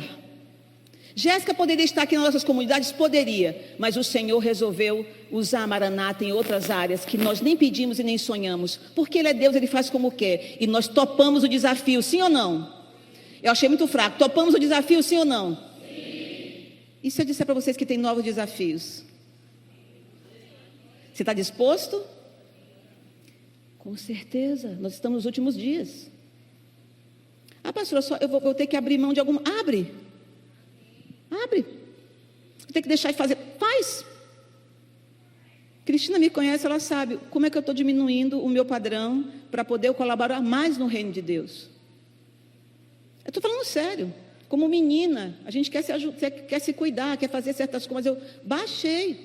Jéssica poderia estar aqui nas nossas comunidades? Poderia. Mas o Senhor resolveu usar a Maranata em outras áreas que nós nem pedimos e nem sonhamos. Porque Ele é Deus, Ele faz como quer. E nós topamos o desafio, sim ou não? Eu achei muito fraco. Topamos o desafio, sim ou não? Sim. E se eu disser para vocês que tem novos desafios? Você está disposto? Com certeza. Nós estamos nos últimos dias. Ah, pastora, eu vou ter que abrir mão de alguma... Abre. Tem que deixar de fazer. Faz. Cristina me conhece, ela sabe como é que eu estou diminuindo o meu padrão para poder colaborar mais no reino de Deus. Eu estou falando sério. Como menina, a gente quer se cuidar, quer fazer certas coisas. Eu baixei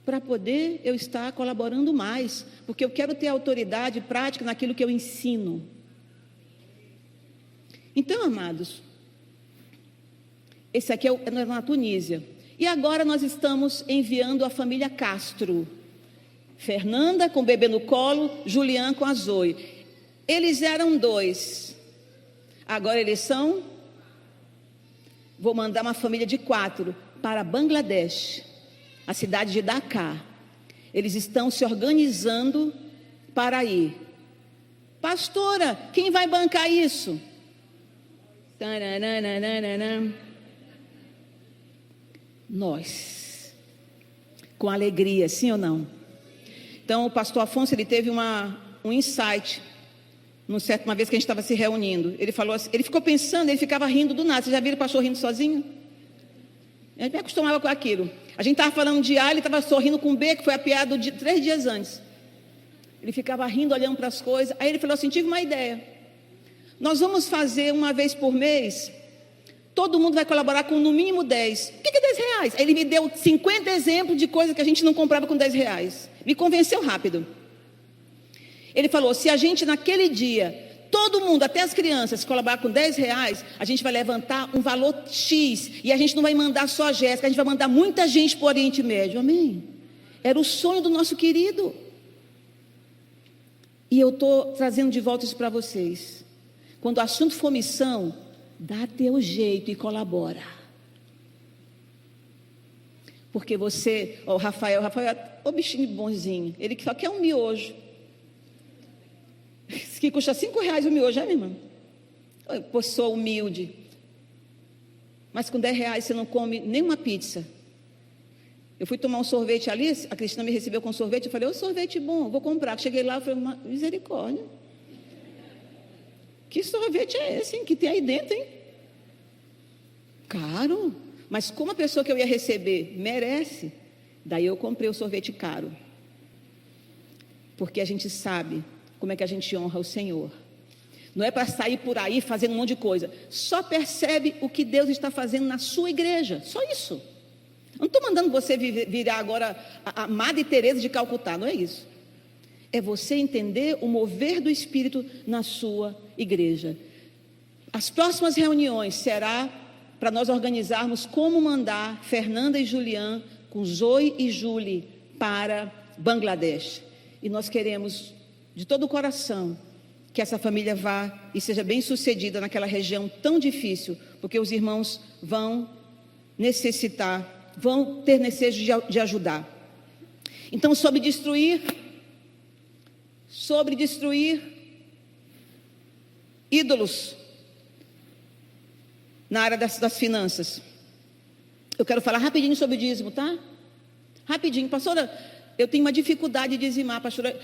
para poder eu estar colaborando mais, porque eu quero ter autoridade prática naquilo que eu ensino. Então, amados, esse aqui é na Tunísia. E agora nós estamos enviando a família Castro. Fernanda com o bebê no colo, Julián com a Zoe. Eles eram 2. Agora eles são... Vou mandar uma família de 4 para Bangladesh, a cidade de Dhaka. Eles estão se organizando para ir. Pastora, quem vai bancar isso? Nós, com alegria, sim ou não? Então o pastor Afonso, ele teve um insight, uma vez que a gente estava se reunindo. Ele falou assim, ele ficou pensando, ele ficava rindo do nada. Você já viram o pastor rindo sozinho? A gente me acostumava com aquilo. A gente estava falando de A, ele estava sorrindo com B, que foi a piada de 3 dias antes. Ele ficava rindo, olhando para as coisas. Aí ele falou assim, tive uma ideia. Nós vamos fazer uma vez por mês, todo mundo vai colaborar com no mínimo 10. O que é 10 reais? Aí ele me deu 50 exemplos de coisas que a gente não comprava com 10 reais. Me convenceu rápido. Ele falou, se a gente naquele dia, todo mundo, até as crianças, colaborar com 10 reais, a gente vai levantar um valor X. E a gente não vai mandar só a Jéssica, a gente vai mandar muita gente para o Oriente Médio. Amém? Era o sonho do nosso querido. E eu estou trazendo de volta isso para vocês. Quando o assunto for missão, dá teu jeito e colabora. Porque você, o Rafael é o bichinho bonzinho, ele só quer um miojo. Que custa 5 reais o miojo, minha irmã? Eu sou humilde. Mas com 10 reais você não come nem uma pizza. Eu fui tomar um sorvete ali, a Cristina me recebeu com sorvete, eu falei, ô sorvete bom, vou comprar. Cheguei lá, eu falei, misericórdia. Que sorvete é esse, hein, que tem aí dentro, hein? Caro. Mas como a pessoa que eu ia receber merece, daí eu comprei o sorvete caro. Porque a gente sabe como é que a gente honra o Senhor. Não é para sair por aí fazendo um monte de coisa. Só percebe o que Deus está fazendo na sua igreja. Só isso. Eu não estou mandando você virar agora a Madre Teresa de Calcutá. Não é isso. É você entender o mover do Espírito na sua igreja. As próximas reuniões será para nós organizarmos como mandar Fernanda e Julian com Zoe e Julie para Bangladesh. E nós queremos, de todo o coração, que essa família vá e seja bem sucedida naquela região tão difícil, porque os irmãos vão necessitar, vão ter necessidade de ajudar. Então, sobre destruir ídolos na área das finanças. Eu quero falar rapidinho sobre o dízimo, tá? Rapidinho, pastora. Eu tenho uma dificuldade de dizimar, pastora.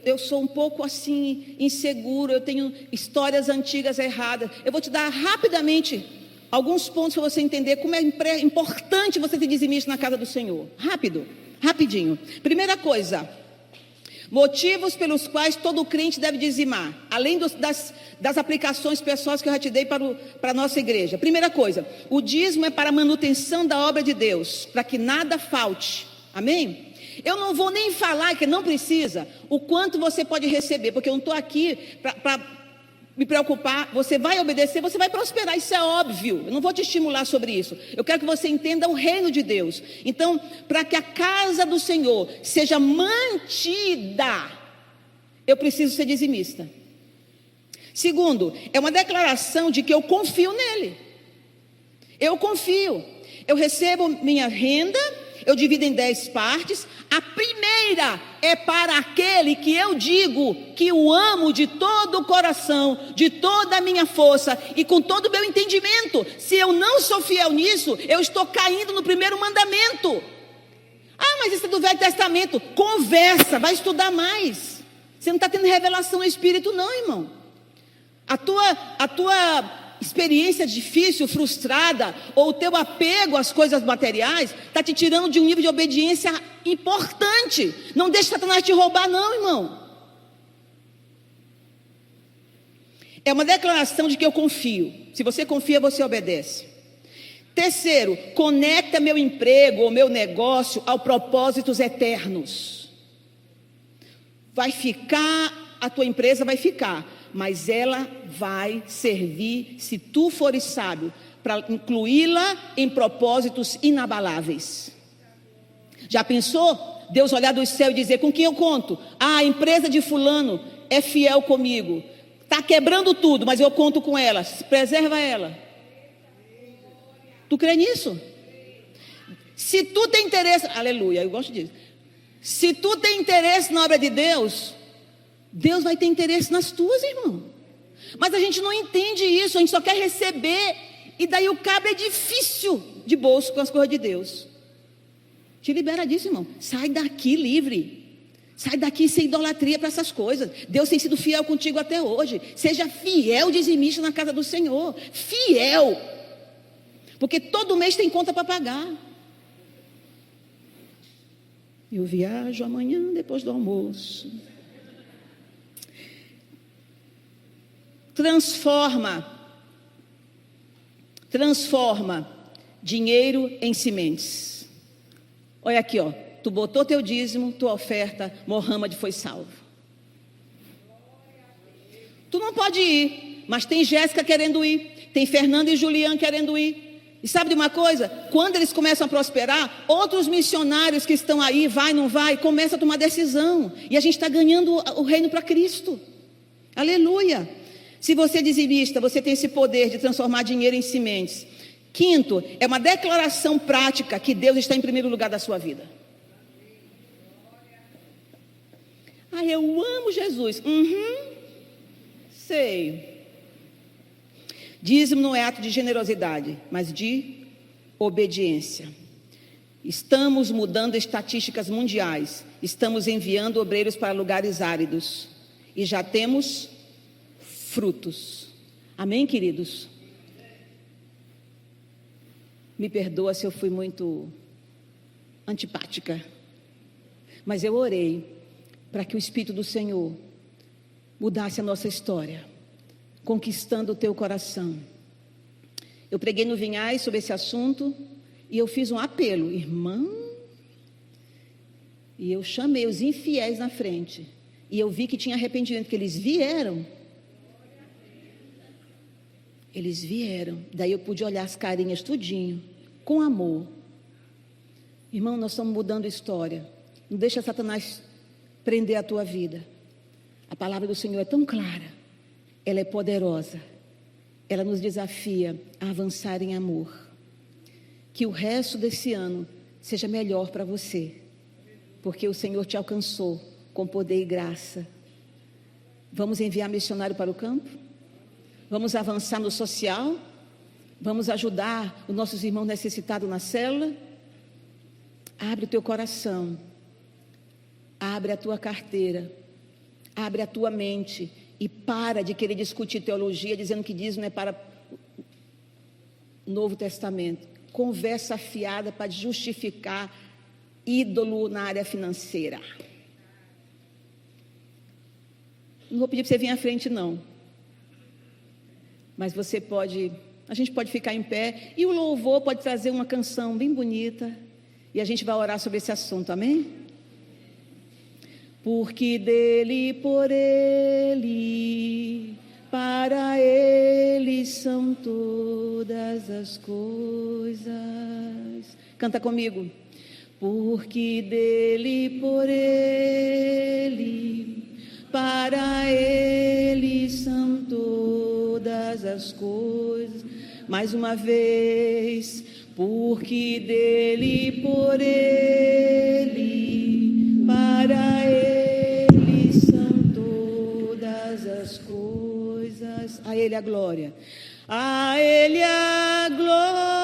Eu sou um pouco assim, inseguro. Eu tenho histórias antigas erradas. Eu vou te dar rapidamente alguns pontos para você entender como é importante você ter dizimista na casa do Senhor. Rapidinho. Primeira coisa, motivos pelos quais todo crente deve dizimar, além das aplicações pessoais que eu já te dei para a nossa igreja. Primeira coisa, o dízimo é para a manutenção da obra de Deus, para que nada falte. Amém? Eu não vou nem falar que não precisa, o quanto você pode receber, porque eu não estou aqui para me preocupar. Você vai obedecer, você vai prosperar, isso é óbvio. Eu não vou te estimular sobre isso. Eu quero que você entenda o reino de Deus. Então, para que a casa do Senhor seja mantida, eu preciso ser dizimista. Segundo, é uma declaração de que eu confio nele. Eu confio. Eu recebo minha renda, eu divido em 10 partes. A primeira é para aquele que eu digo que o amo de todo o coração, de toda a minha força e com todo o meu entendimento. Se eu não sou fiel nisso, eu estou caindo no primeiro mandamento. Ah, mas isso é do Velho Testamento. Conversa, vai estudar mais. Você não está tendo revelação no Espírito não, irmão. A tua experiência difícil, frustrada, ou o teu apego às coisas materiais, está te tirando de um nível de obediência importante. Não deixe Satanás te roubar não, irmão. É uma declaração de que eu confio. Se você confia, você obedece. Terceiro, conecta meu emprego ou meu negócio a propósitos eternos. Vai ficar, a tua empresa vai ficar, mas ela vai servir, se tu fores sábio, para incluí-la em propósitos inabaláveis. Já pensou? Deus olhar do céu e dizer, com quem eu conto? Ah, a empresa de fulano é fiel comigo. Está quebrando tudo, mas eu conto com ela. Preserva ela. Tu crê nisso? Se tu tem interesse, aleluia, eu gosto disso. Se tu tem interesse na obra de Deus, Deus vai ter interesse nas tuas, irmão. Mas a gente não entende isso, a gente só quer receber. E daí o cabo é difícil de bolso com as coisas de Deus. Te libera disso, irmão. Sai daqui livre. Sai daqui sem idolatria para essas coisas. Deus tem sido fiel contigo até hoje. Seja fiel dizimista na casa do Senhor. Fiel. Porque todo mês tem conta para pagar. Eu viajo amanhã depois do almoço. Transforma dinheiro em sementes. Olha aqui, ó. Tu botou teu dízimo, tua oferta, Mohammed foi salvo. Tu não pode ir, mas tem Jéssica querendo ir, tem Fernanda e Julian querendo ir. E sabe de uma coisa? Quando eles começam a prosperar, outros missionários que estão aí, vai, não vai, começam a tomar decisão. E a gente está ganhando o reino para Cristo. Aleluia. Se você é dizimista, você tem esse poder de transformar dinheiro em sementes. Quinto, é uma declaração prática que Deus está em primeiro lugar da sua vida. Ah, eu amo Jesus. Sei. Dízimo não é ato de generosidade, mas de obediência. Estamos mudando estatísticas mundiais. Estamos enviando obreiros para lugares áridos. E já temos frutos. Amém, queridos? Me perdoa se eu fui muito antipática, mas eu orei para que o Espírito do Senhor mudasse a nossa história, conquistando o teu coração. Eu preguei no Vinhais sobre esse assunto e eu fiz um apelo, irmã, e eu chamei os infiéis na frente e eu vi que tinha arrependimento, porque eles vieram, daí eu pude olhar as carinhas tudinho, com amor. Irmão, nós estamos mudando a história, não deixa Satanás prender a tua vida. A palavra do Senhor é tão clara, ela é poderosa, ela nos desafia a avançar em amor. Que o resto desse ano seja melhor para você, porque o Senhor te alcançou com poder e graça. Vamos enviar missionário para o campo? Vamos avançar no social? Vamos ajudar os nossos irmãos necessitados na célula? Abre o teu coração, abre a tua carteira, abre a tua mente e para de querer discutir teologia dizendo que diz não é para o Novo Testamento. Conversa afiada para justificar ídolo na área financeira. Não vou pedir para você vir à frente não, mas você pode, a gente pode ficar em pé e o louvor pode trazer uma canção bem bonita e a gente vai orar sobre esse assunto, amém? Porque dele, por ele, para ele são todas as coisas. Canta comigo. Porque dele, por ele, para ele são todas as coisas. Mais uma vez. Porque dele, por ele, para ele são todas as coisas. A ele a glória. A ele a glória.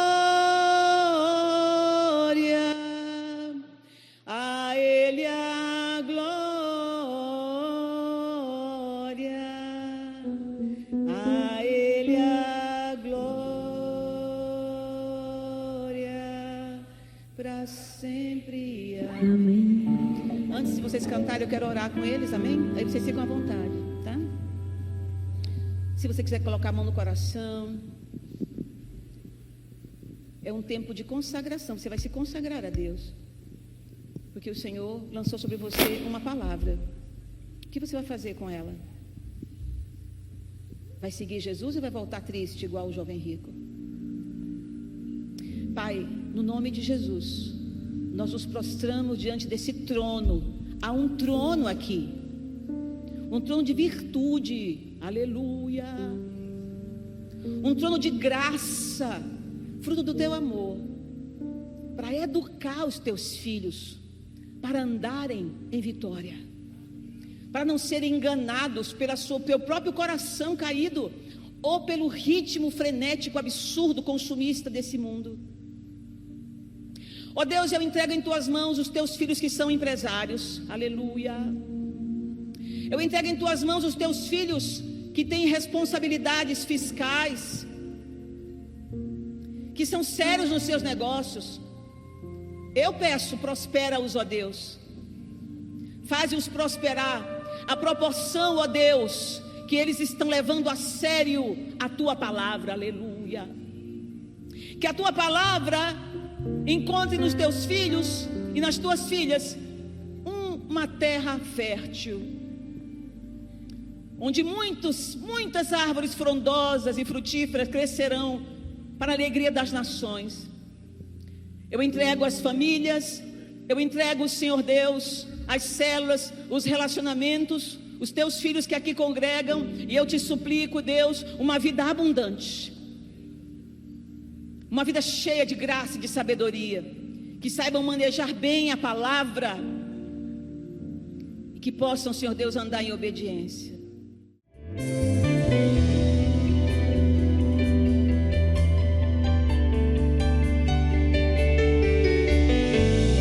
A ele a glória. A ele a glória. Para sempre. Amém. Antes de vocês cantarem, eu quero orar com eles, amém? Aí vocês ficam à vontade, tá? Se você quiser colocar a mão no coração, é um tempo de consagração. Você vai se consagrar a Deus, porque o Senhor lançou sobre você uma palavra. O que você vai fazer com ela? Vai seguir Jesus ou vai voltar triste igual o jovem rico? Pai, no nome de Jesus, nós nos prostramos diante desse trono. Há um trono aqui, um trono de virtude, aleluia, um trono de graça, fruto do teu amor, para educar os teus filhos, para andarem em vitória, para não serem enganados pelo próprio coração caído, ou pelo ritmo frenético, absurdo, consumista desse mundo. Ó Deus, eu entrego em tuas mãos os teus filhos que são empresários, aleluia. Eu entrego em tuas mãos os teus filhos que têm responsabilidades fiscais, que são sérios nos seus negócios. Eu peço, prospera-os, ó Deus, faze-os prosperar, a proporção, ó Deus, que eles estão levando a sério a tua palavra, aleluia. Que a tua palavra encontre nos teus filhos e nas tuas filhas uma terra fértil, onde muitas árvores frondosas e frutíferas crescerão para a alegria das nações. Eu entrego as famílias, eu entrego, Senhor Deus, as células, os relacionamentos, os teus filhos que aqui congregam, e eu te suplico, Deus, uma vida abundante, uma vida cheia de graça e de sabedoria, que saibam manejar bem a palavra e que possam, Senhor Deus, andar em obediência.